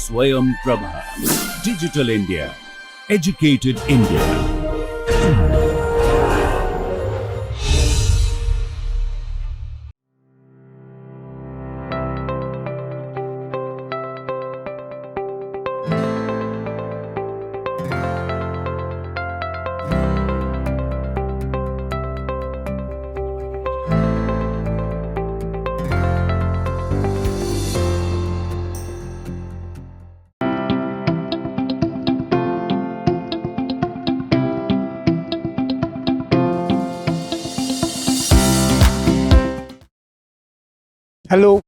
Swayam Prabha. Digital India. Educated India. Hello,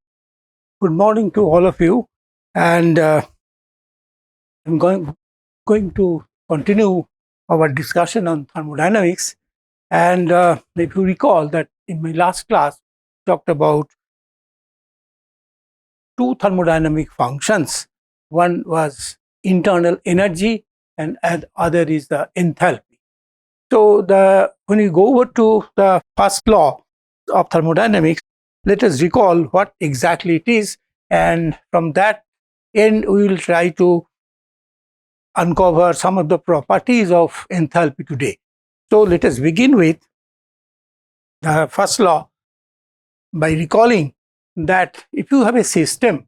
good morning to all of you, and I'm going to continue our discussion on thermodynamics. And if you recall that in my last class, I talked about two thermodynamic functions. One was internal energy, and other is the enthalpy. So when we go over to the first law of thermodynamics, let us recall what exactly it is, and from that end we will try to uncover some of the properties of enthalpy today. So let us begin with the first law by recalling that if you have a system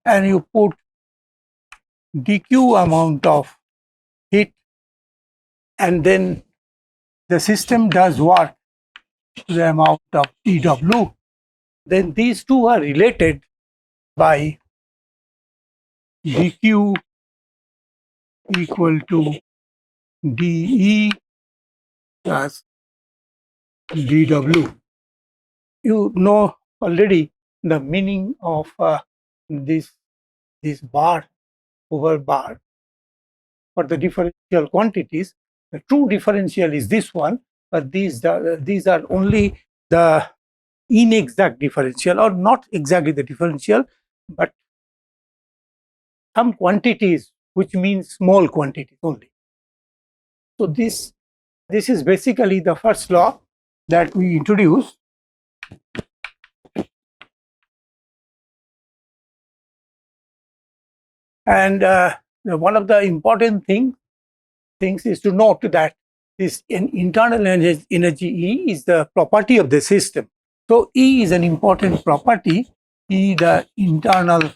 and you put dq amount of heat and then the system does work to the amount of dw, then these two are related by dq equal to dE plus dW. You know already the meaning of this bar over bar for the differential quantities. The true differential is this one, but these are only the inexact differential, or not exactly the differential, but some quantities, which means small quantities only. So this is basically the first law that we introduce. And one of the important things is to note that this internal energy E is the property of the system. So E is an important property. E, the internal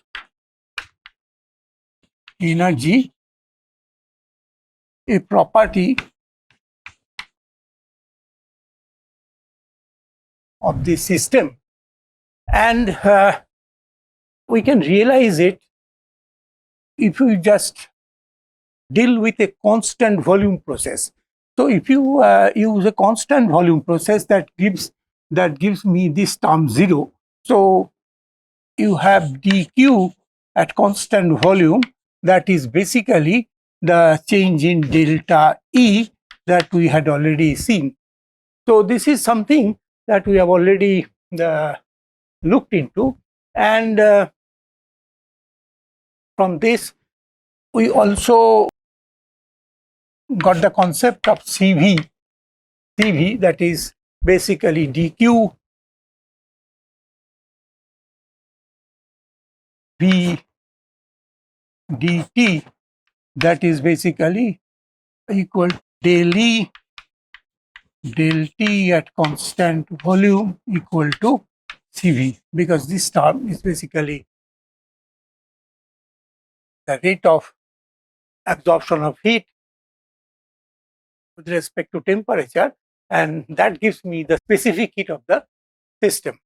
energy, a property of the system, and we can realize it if you just deal with a constant volume process. So if you use a constant volume process, that gives me this term 0. So you have dq at constant volume, that is basically the change in delta E that we had already seen. So this is something that we have already looked into, and from this we also got the concept of CV, that is basically dq v dt, that is basically equal to del E del T at constant volume equal to CV, because this term is basically the rate of absorption of heat with respect to temperature, and that gives me the specific heat of the system.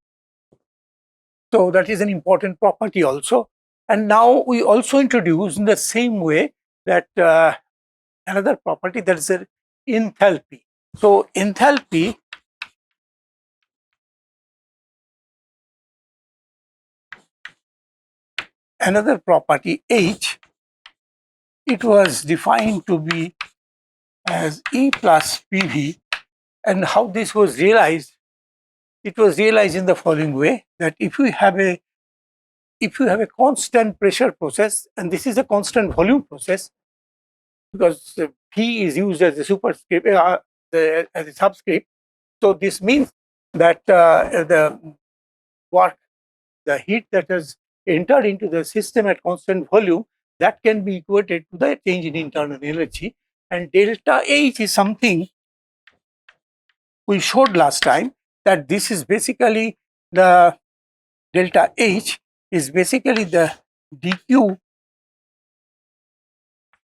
So that is an important property also. And now we also introduce in the same way that another property, that is enthalpy. So enthalpy another property H, it was defined to be as E plus PV. And how this was realized? It was realized in the following way, that if you have a constant pressure process, and this is a constant volume process, because P is used as a superscript, as a subscript. So this means that the heat that has entered into the system at constant volume, that can be equated to the change in internal energy. And delta H is something we showed last time, that this is basically the delta H is basically the dq,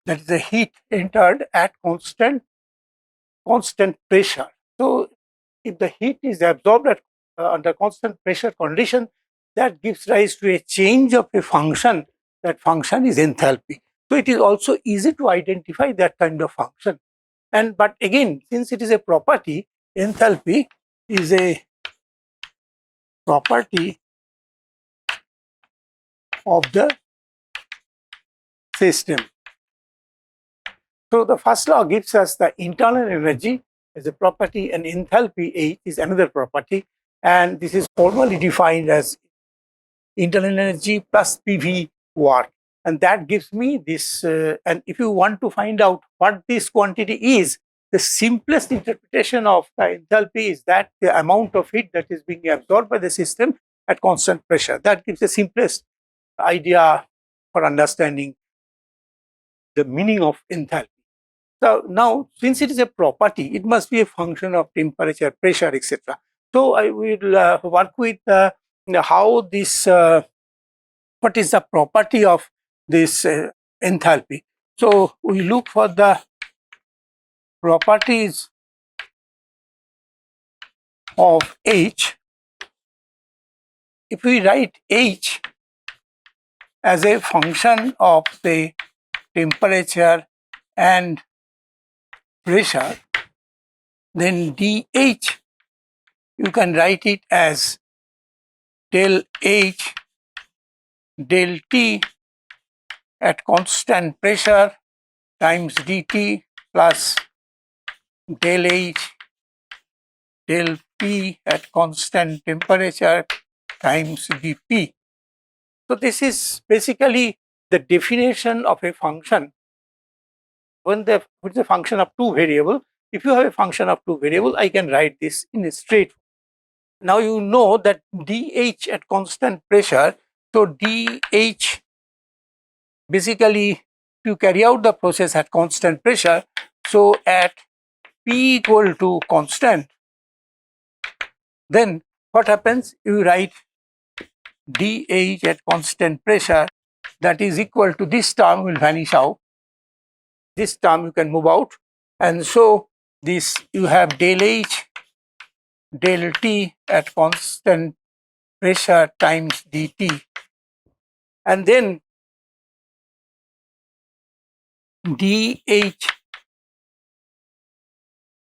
that is the heat entered at constant pressure. So if the heat is absorbed at under constant pressure condition, that gives rise to a change of a function. That function is enthalpy. So it is also easy to identify that kind of function. And but again, since it is a property, enthalpy is a property of the system. So the first law gives us the internal energy as a property, and enthalpy H is another property, and this is formally defined as internal energy plus PV work, and that gives me this. And if you want to find out what this quantity is, the simplest interpretation of the enthalpy is that the amount of heat that is being absorbed by the system at constant pressure. That gives the simplest idea for understanding the meaning of enthalpy. So now, since it is a property, it must be a function of temperature, pressure, etc. So I will work with how this, what is the property of this enthalpy. So we look for the properties of H. If we write H as a function of the temperature and pressure, then dH, you can write it as del H del T at constant pressure times dt plus del H del P at constant temperature times dP. So this is basically the definition of a function when which is a function of two variables. If you have a function of two variables, I can write this in a straight. Now you know that dH at constant pressure, so dH basically, if you carry out the process at constant pressure, so at P equal to constant, then what happens? You write dH at constant pressure, that is equal to, this term will vanish out, this term you can move out, and so this you have del H del T at constant pressure times dt, and then dH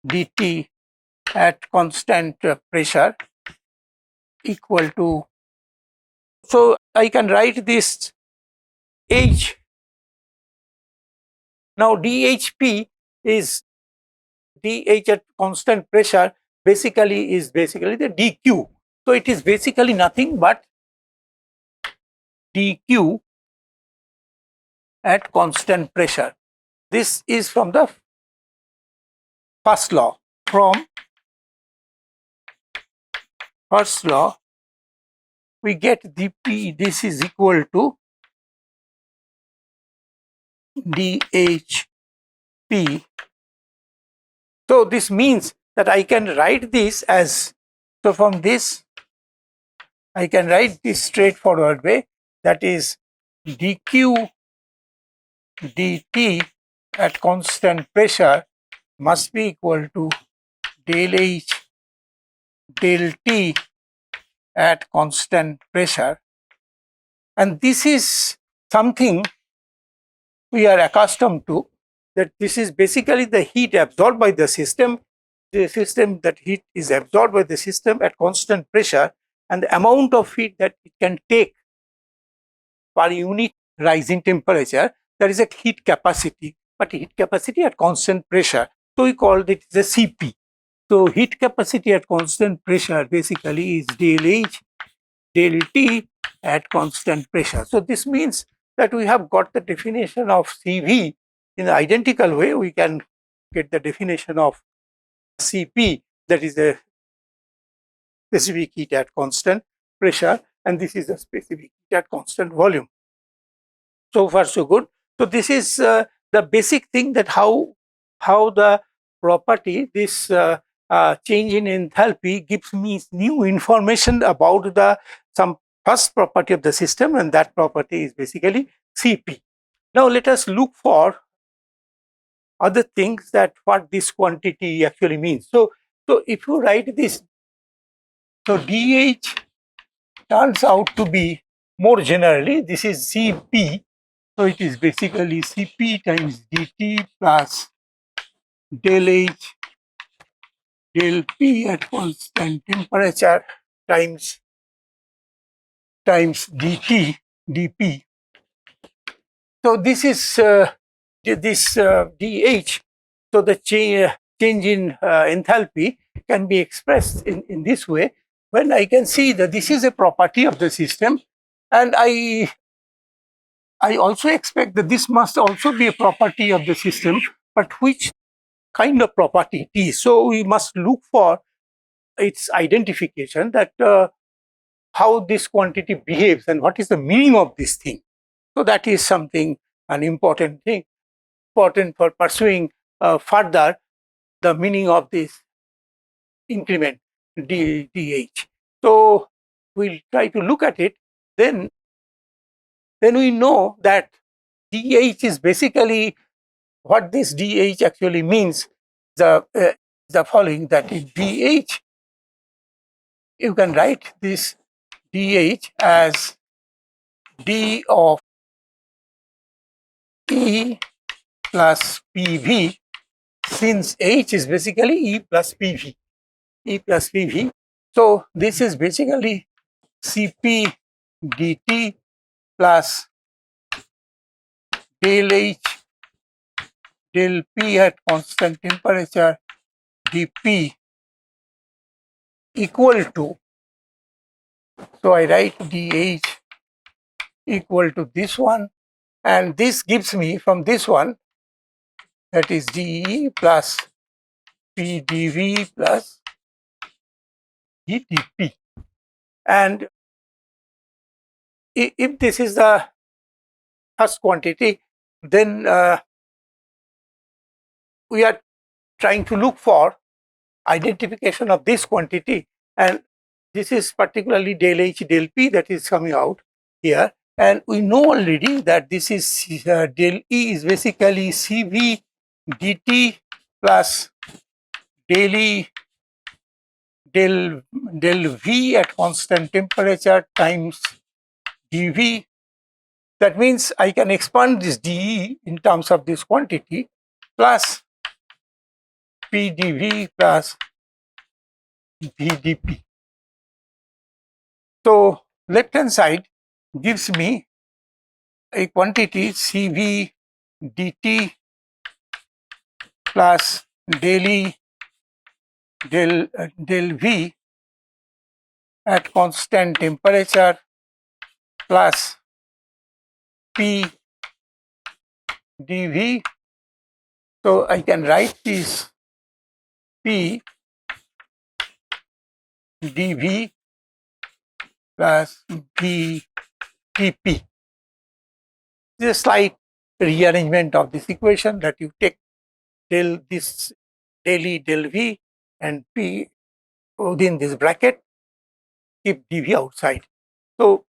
dt at constant pressure equal to, so I can write this H. Now dHP is dH at constant pressure basically the dQ. So it is basically nothing but dQ at constant pressure. This is from the first law. From first law, we get dP, this is equal to dHP. So this means that I can write this as, so from this I can write this straightforward way, that is dQ dt at constant pressure must be equal to del H del T at constant pressure, and this is something we are accustomed to, that this is basically the heat absorbed by the system, that heat is absorbed by the system at constant pressure, and the amount of heat that it can take per unit rise in temperature, that is a heat capacity, but heat capacity at constant pressure. So we called it the Cp. So heat capacity at constant pressure basically is del H del T at constant pressure. So this means that we have got the definition of Cv in the identical way. We can get the definition of Cp, that is the specific heat at constant pressure, and this is the specific heat at constant volume. So far so good. So this is the basic thing, that how the property, this change in enthalpy gives me new information about the some first property of the system, and that property is basically Cp. Now let us look for other things, that what this quantity actually means. So if you write this, so dH turns out to be, more generally, this is Cp. So it is basically Cp times dt plus del H del P at constant temperature times dt dP. So this is this dH. So the change in enthalpy can be expressed in this way, when I can see that this is a property of the system, and I also expect that this must also be a property of the system, but which kind of property it is. So we must look for its identification, that how this quantity behaves and what is the meaning of this thing. So that is something, an important thing, important for pursuing further the meaning of this increment dH. So we'll try to look at it. Then we know that dH is basically, what this dH actually means, the following, that dH, you can write this dH as d of E plus PV, since H is basically E plus PV. So this is basically Cp dt plus del H del P at constant temperature dP equal to, so I write dH equal to this one, and this gives me, from this one, that is dE plus PdV plus dP. And if this is the first quantity, then we are trying to look for identification of this quantity, and this is particularly del H del P that is coming out here, and we know already that this is del E is basically Cv dt plus del E del V at constant temperature times dV. That means I can expand this dE in terms of this quantity, plus PdV plus VdP. So left hand side gives me a quantity Cv dt plus del E del V at constant temperature plus P dV. So I can write this P dV plus V dP. This is a slight rearrangement of this equation, that you take del E del V and P within this bracket, keep dV outside. So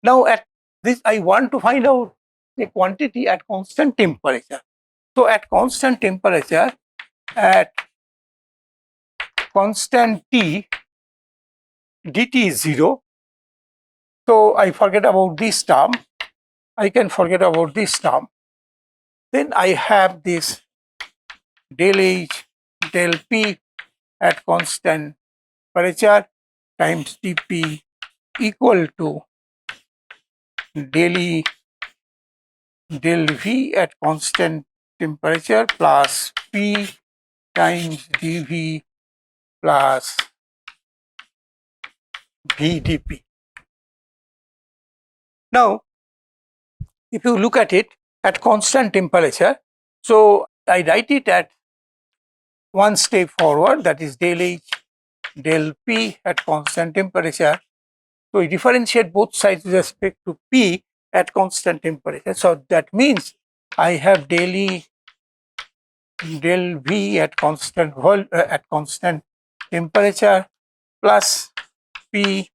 now at this, I want to find out the quantity at constant temperature. So at constant temperature, at constant T, dt is 0. So I forget about this term. I can forget about this term. Then I have this del H del P at constant temperature times dP equal to del E del V at constant temperature plus P times dV plus V dP. Now, if you look at it at constant temperature, so I write it at one step forward, that is del H del P at constant temperature. So we differentiate both sides with respect to P at constant temperature. So that means I have del E del V at constant temperature plus P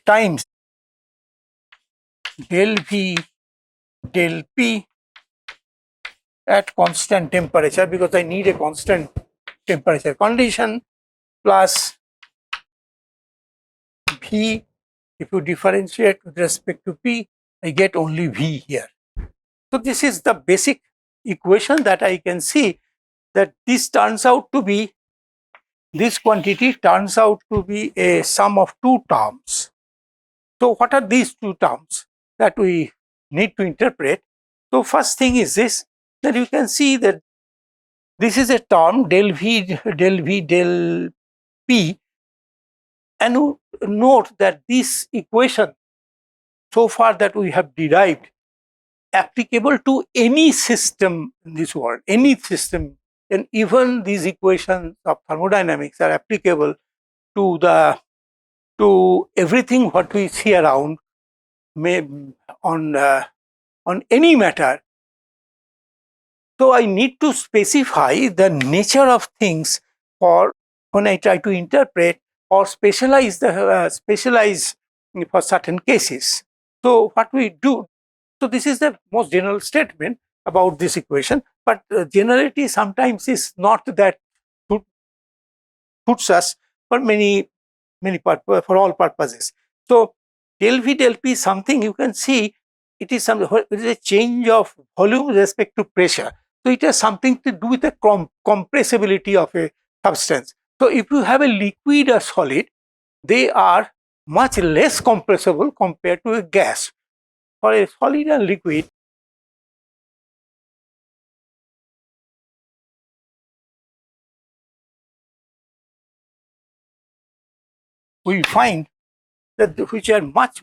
times del V del P at constant temperature, because I need a constant temperature condition, plus V. If you differentiate with respect to P, I get only V here. So this is the basic equation that I can see, that this turns out to be, this quantity turns out to be a sum of two terms. So what are these two terms that we need to interpret? So first thing is this, that you can see that this is a term del V del P, and you note that this equation so far that we have derived applicable to any system in this world, any system, and even these equations of thermodynamics are applicable to everything what we see around, on any matter. So I need to specify the nature of things for when I try to interpret or specialize for certain cases. So what we do, so this is the most general statement about this equation, but generality sometimes is not that suits us for for all purposes. So del V del P is something you can see, it is a change of volume with respect to pressure. So it has something to do with the compressibility of a substance. So if you have a liquid or solid, they are much less compressible compared to a gas. For a solid and liquid, we find that which are much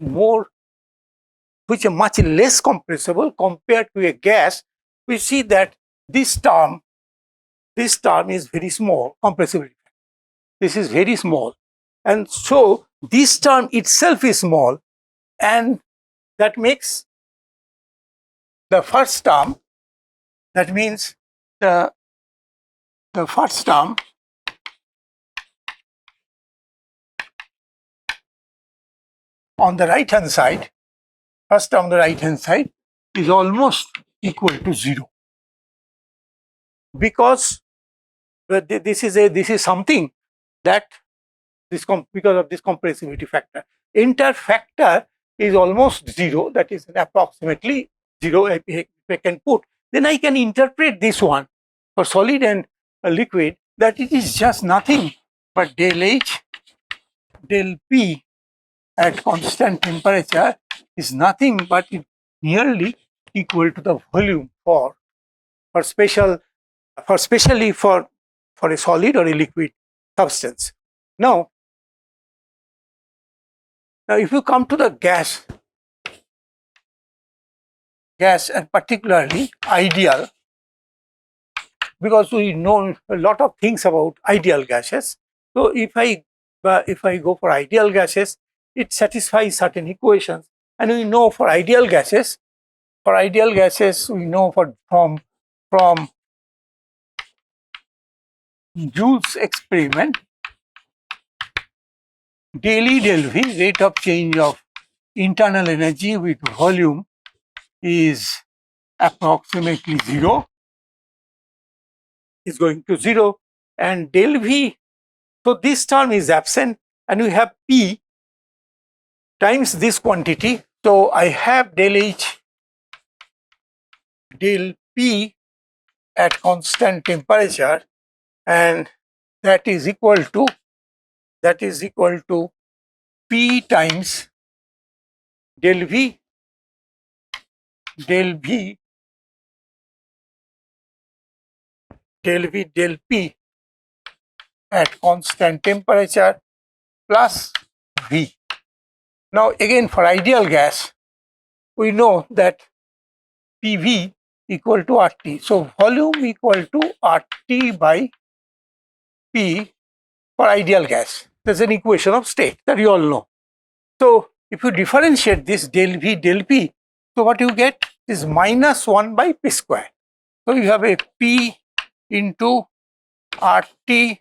less compressible compared to a gas. We see that this term is very small, compressibility. This is very small, and so this term itself is small, and that makes the first term, that means the first term on the right hand side, is almost equal to 0, because this is something that because of this compressibility factor. Entire factor is almost 0, that is approximately 0. If I can put, then I can interpret this one for solid and liquid, that it is just nothing but del H del P at constant temperature is nothing but nearly equal to the volume especially for a solid or a liquid substance. Now if you come to the gas and particularly ideal, because we know a lot of things about ideal gases. So if I go for ideal gases, it satisfies certain equations, and we know for ideal gases we know from Joule's experiment, del E del V, rate of change of internal energy with volume, is approximately 0, is going to 0, and del V, so this term is absent, and we have P times this quantity. So I have del H del P at constant temperature, and that is equal to P times del V del P at constant temperature plus V. Now again, for ideal gas, we know that PV equal to RT. So volume equal to RT by P for ideal gas. There's an equation of state that you all know. So if you differentiate this del V del P, so what you get is minus 1 by P square. So you have a P into RT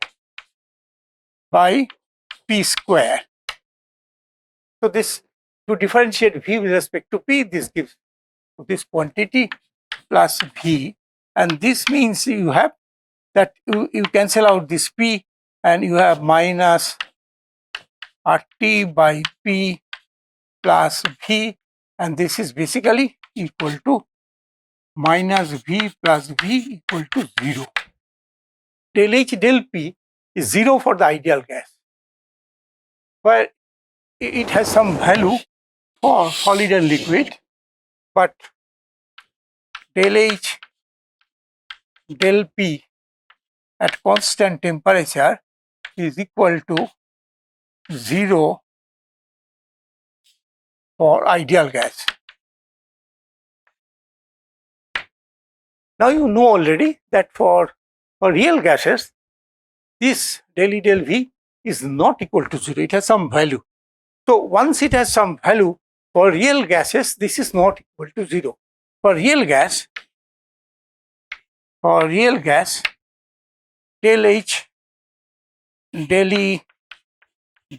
by P square. So this, to differentiate V with respect to P, this gives this quantity plus V, and this means you have that you cancel out this P and you have minus RT by P plus V, and this is basically equal to minus V plus V equal to 0. Del H del P is 0 for the ideal gas, where it has some value for solid and liquid, but del H del P at constant temperature is equal to 0 for ideal gas. Now you know already that for real gases, this del E del V is not equal to 0, it has some value. So once it has some value, for real gases, this is not equal to 0. For real gas, del H del E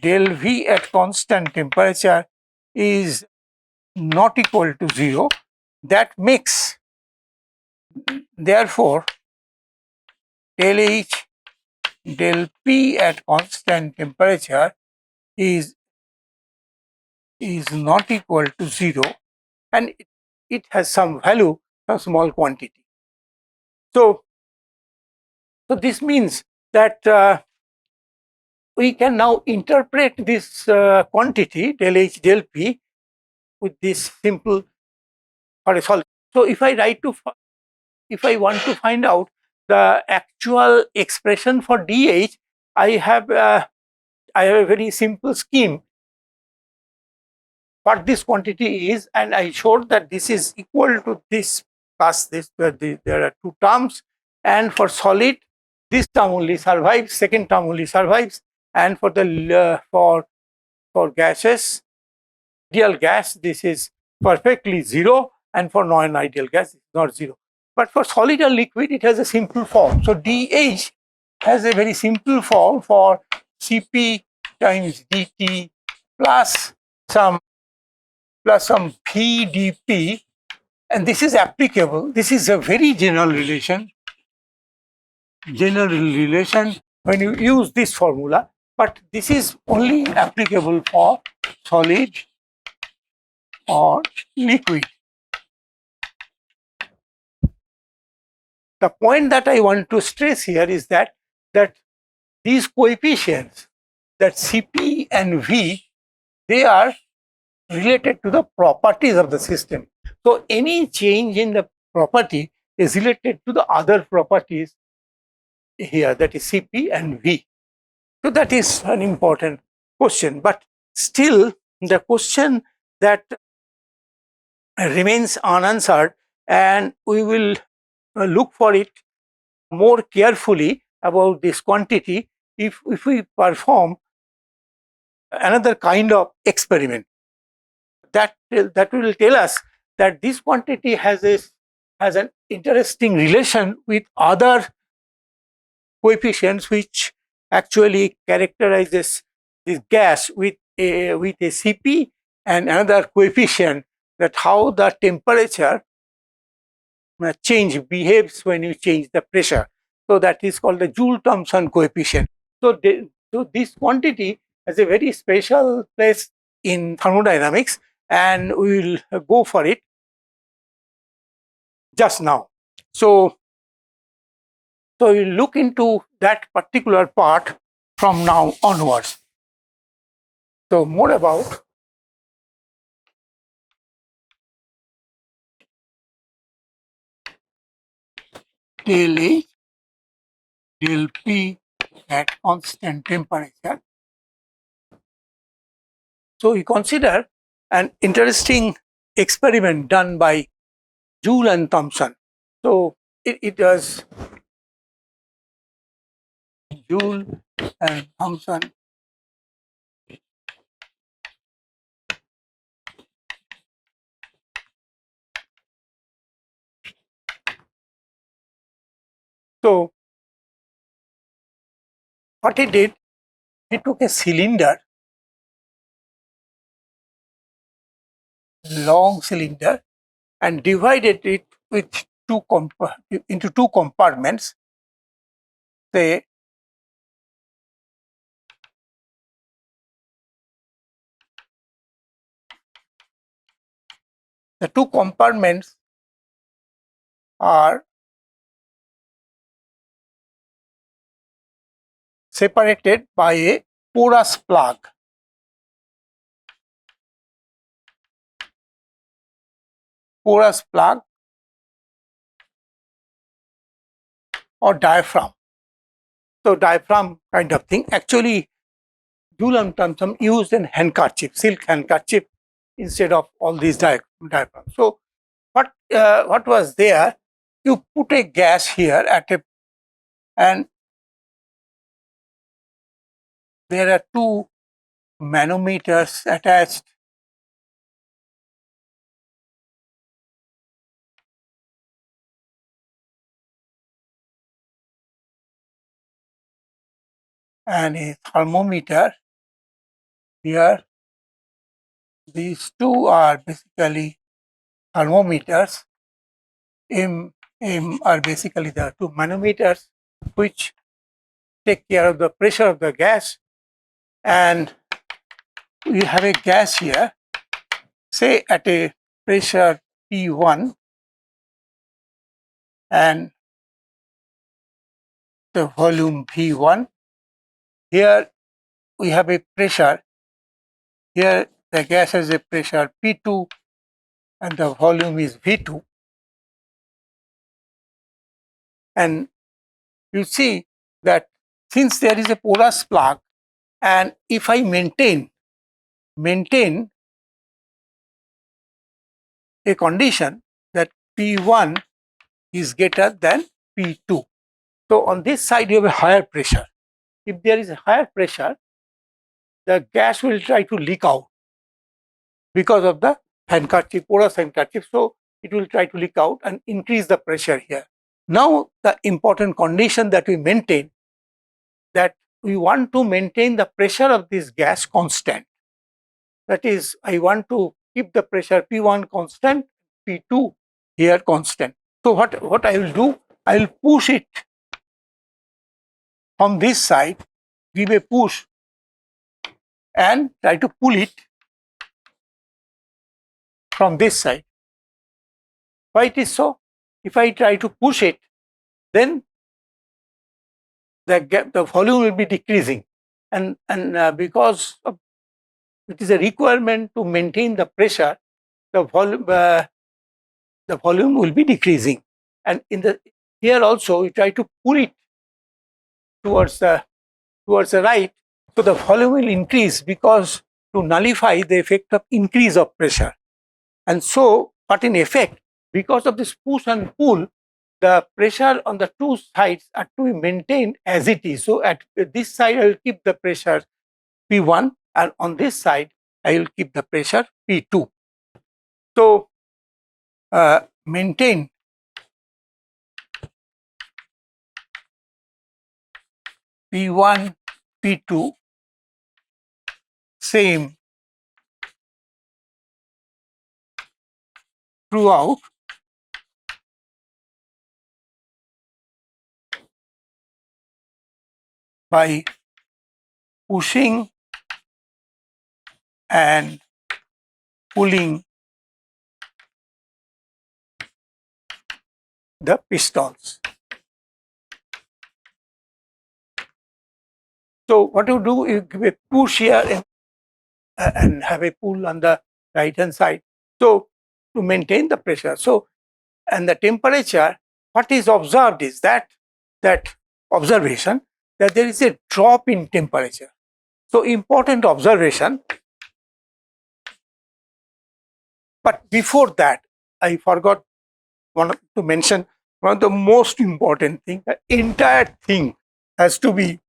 del V at constant temperature is not equal to 0. That makes, therefore, del H del P at constant temperature is not equal to 0, and it has some value, some small quantity. So this means that we can now interpret this quantity del H del P with this simple for a solid. So if I want to find out the actual expression for dH, I have a very simple scheme. What this quantity is, and I showed that this is equal to this plus this, where there are two terms, and for solid, this term only survives, second term only survives, and for the for gases, ideal gas, this is perfectly 0, and for non-ideal gas, it's not 0. But for solid or liquid, it has a simple form. So dH has a very simple form for Cp times dt plus some PdP, and this is applicable. This is a very general relation when you use this formula, but this is only applicable for solid or liquid. The point that I want to stress here is that these coefficients, that Cp and V, they are related to the properties of the system. So any change in the property is related to the other properties here, that is Cp and V. So that is an important question, but still the question that remains unanswered, and we will look for it more carefully about this quantity if we perform another kind of experiment. That will tell us that this quantity has an interesting relation with other coefficients which actually characterizes this gas with a Cp and another coefficient, that how the temperature change behaves when you change the pressure. So that is called the Joule-Thompson coefficient. So this quantity has a very special place in thermodynamics, and we will go for it just now. So we'll look into that particular part from now onwards. So more about del H del P at constant temperature. So we consider an interesting experiment done by Joule and Thomson. So it was Joule and Thomson. So what he did, he took a cylinder, long cylinder, and divided it with into two compartments. Say the two compartments are separated by a porous plug. Porous plug or diaphragm. So diaphragm kind of thing. Actually, Joule and Thomson used an handkerchief, silk handkerchief, instead of all these diaphragms. So what was there? You put a gas here and there are two manometers attached. And a thermometer here. These two are basically thermometers. M are basically the two manometers which take care of the pressure of the gas. And we have a gas here, say at a pressure P1, and the volume V1. Here we have a pressure. Here the gas has a pressure P2 and the volume is V2. And you see that since there is a porous plug, and if I maintain a condition that P1 is greater than P2. So on this side you have a higher pressure. If there is a higher pressure, the gas will try to leak out because of the handkerchief, porous handkerchief. So it will try to leak out and increase the pressure here. Now the important condition that we maintain, that we want to maintain the pressure of this gas constant. That is, I want to keep the pressure P1 constant, P2 here constant. So what I will do, I will push it from this side, give a push and try to pull it from this side. Why it is so? If I try to push it, then the volume will be decreasing, and because it is a requirement to maintain the pressure, the volume will be decreasing. And here also you try to pull it towards the right, so the volume will increase, because to nullify the effect of increase of pressure. And so, but in effect, because of this push and pull, the pressure on the two sides are to be maintained as it is. So at this side I will keep the pressure P1, and on this side I will keep the pressure P2. So maintain P1, P2 same throughout, by pushing and pulling the pistons. So what you do, you give a push here and have a pull on the right hand side, so to maintain the pressure. So, and the temperature, what is observed is that observation that there is a drop in temperature. So important observation. But before that, I forgot to mention one of the most important thing. The entire thing has to be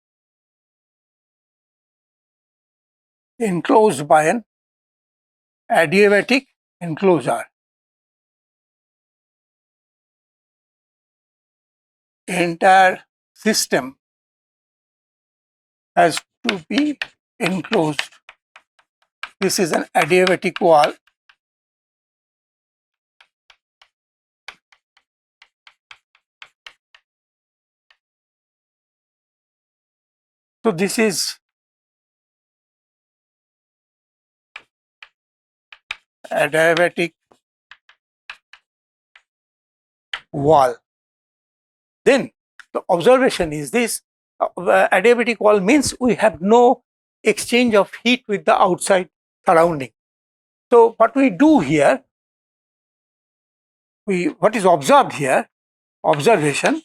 enclosed by an adiabatic enclosure. Entire system has to be enclosed. This is an adiabatic wall. So this is adiabatic wall. Then the observation is this: adiabatic wall means we have no exchange of heat with the outside surrounding. So what we do here, what is observed here, observation,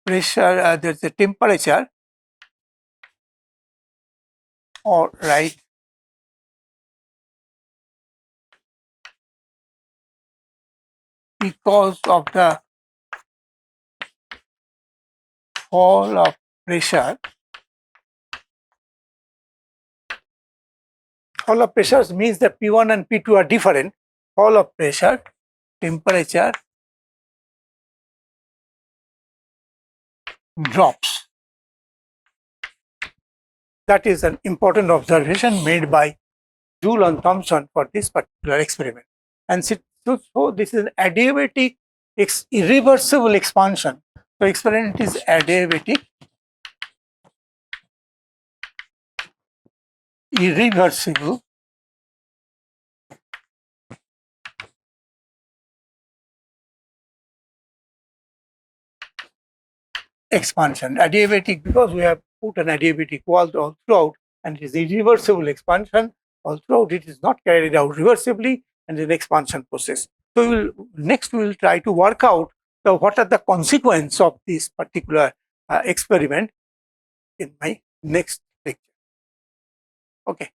pressure, there's a temperature, or right, because of the fall of pressure. Fall of pressures means that P1 and P2 are different. Fall of pressure, temperature drops. That is an important observation made by Joule and Thomson for this particular experiment. And so this is an adiabatic irreversible expansion. So experiment is adiabatic irreversible expansion. Adiabatic because we have put an adiabatic wall all throughout, and it is irreversible expansion all throughout. It is not carried out reversibly, and an expansion process. So next we will try to work out what are the consequences of this particular experiment in my next lecture. Okay.